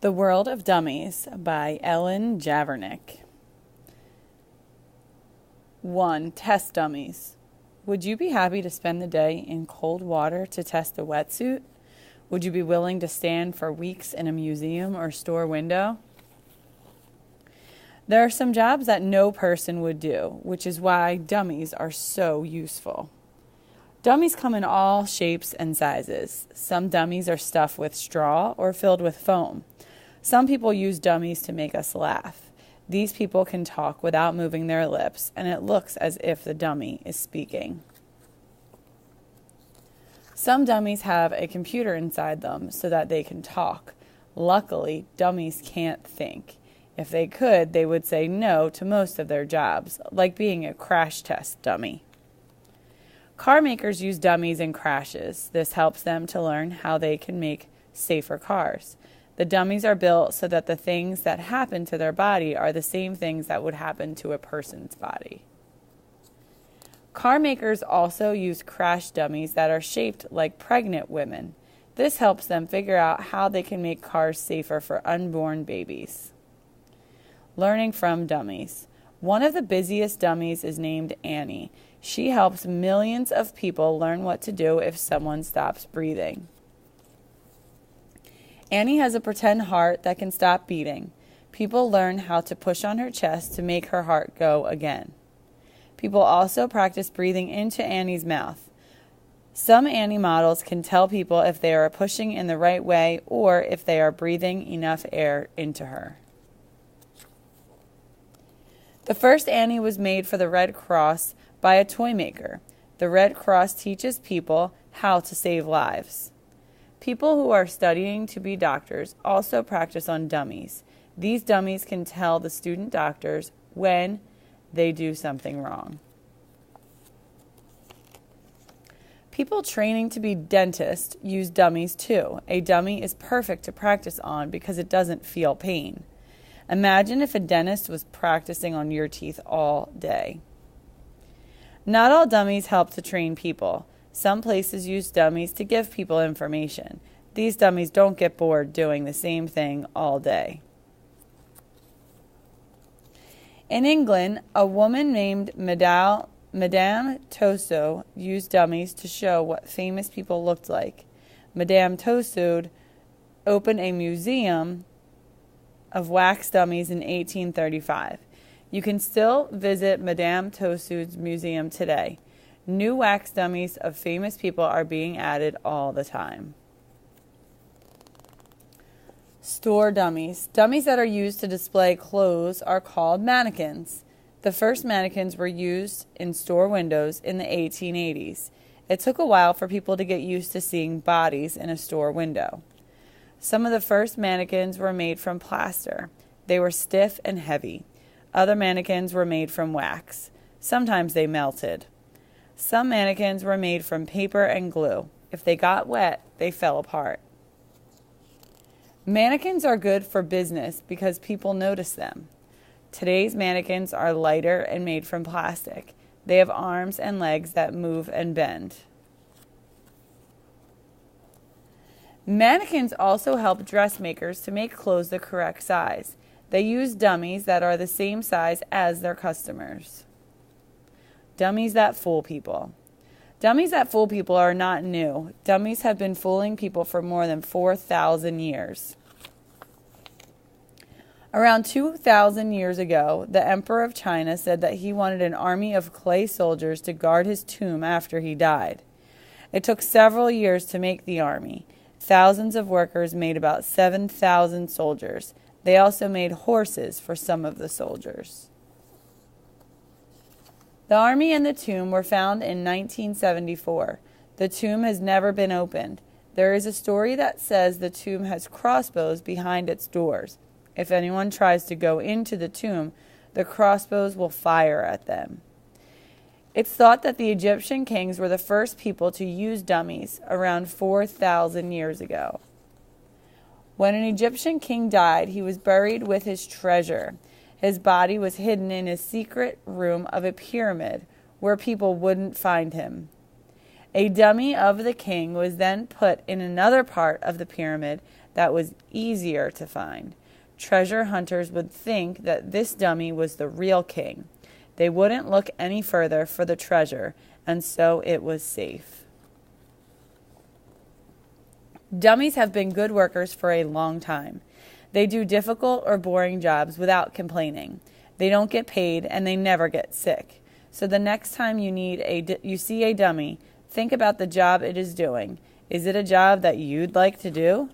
The World of Dummies by Ellen Javernick. 1. Test dummies. Would you be happy to spend the day in cold water to test a wetsuit? Would you be willing to stand for weeks in a museum or store window? There are some jobs that no person would do, which is why dummies are so useful. Dummies come in all shapes and sizes. Some dummies are stuffed with straw or filled with foam. Some people use dummies to make us laugh. These people can talk without moving their lips, and it looks as if the dummy is speaking. Some dummies have a computer inside them so that they can talk. Luckily, dummies can't think. If they could, they would say no to most of their jobs, like being a crash test dummy. Car makers use dummies in crashes. This helps them to learn how they can make safer cars. The dummies are built so that the things that happen to their body are the same things that would happen to a person's body. Car makers also use crash dummies that are shaped like pregnant women. This helps them figure out how they can make cars safer for unborn babies. Learning from dummies. One of the busiest dummies is named Annie. She helps millions of people learn what to do if someone stops breathing. Annie has a pretend heart that can stop beating. People learn how to push on her chest to make her heart go again. People also practice breathing into Annie's mouth. Some Annie models can tell people if they are pushing in the right way or if they are breathing enough air into her. The first Annie was made for the Red Cross by a toy maker. The Red Cross teaches people how to save lives. People who are studying to be doctors also practice on dummies. These dummies can tell the student doctors when they do something wrong. People training to be dentists use dummies too. A dummy is perfect to practice on because it doesn't feel pain. Imagine if a dentist was practicing on your teeth all day. Not all dummies help to train people. Some places use dummies to give people information. These dummies don't get bored doing the same thing all day. In England, a woman named Madame Tussaud used dummies to show what famous people looked like. Madame Tussaud opened a museum of wax dummies in 1835. You can still visit Madame Tussaud's museum today. New wax dummies of famous people are being added all the time. Store dummies. Dummies that are used to display clothes are called mannequins. The first mannequins were used in store windows in the 1880s. It took a while for people to get used to seeing bodies in a store window. Some of the first mannequins were made from plaster. They were stiff and heavy. Other mannequins were made from wax. Sometimes they melted. Some mannequins were made from paper and glue. If they got wet, they fell apart. Mannequins are good for business because people notice them. Today's mannequins are lighter and made from plastic. They have arms and legs that move and bend. Mannequins also help dressmakers to make clothes the correct size. They use dummies that are the same size as their customers. Dummies that fool people. Dummies that fool people are not new. Dummies have been fooling people for more than 4,000 years. Around 2,000 years ago, the Emperor of China said that he wanted an army of clay soldiers to guard his tomb after he died. It took several years to make the army. Thousands of workers made about 7,000 soldiers. They also made horses for some of the soldiers. The army and the tomb were found in 1974. The tomb has never been opened. There is a story that says the tomb has crossbows behind its doors. If anyone tries to go into the tomb, the crossbows will fire at them. It's thought that the Egyptian kings were the first people to use dummies around 4,000 years ago. When an Egyptian king died, he was buried with his treasure. His body was hidden in a secret room of a pyramid where people wouldn't find him. A dummy of the king was then put in another part of the pyramid that was easier to find. Treasure hunters would think that this dummy was the real king. They wouldn't look any further for the treasure, and so it was safe. Dummies have been good workers for a long time. They do difficult or boring jobs without complaining. They don't get paid, and they never get sick. So the next time you see a dummy, think about the job it is doing. Is it a job that you'd like to do?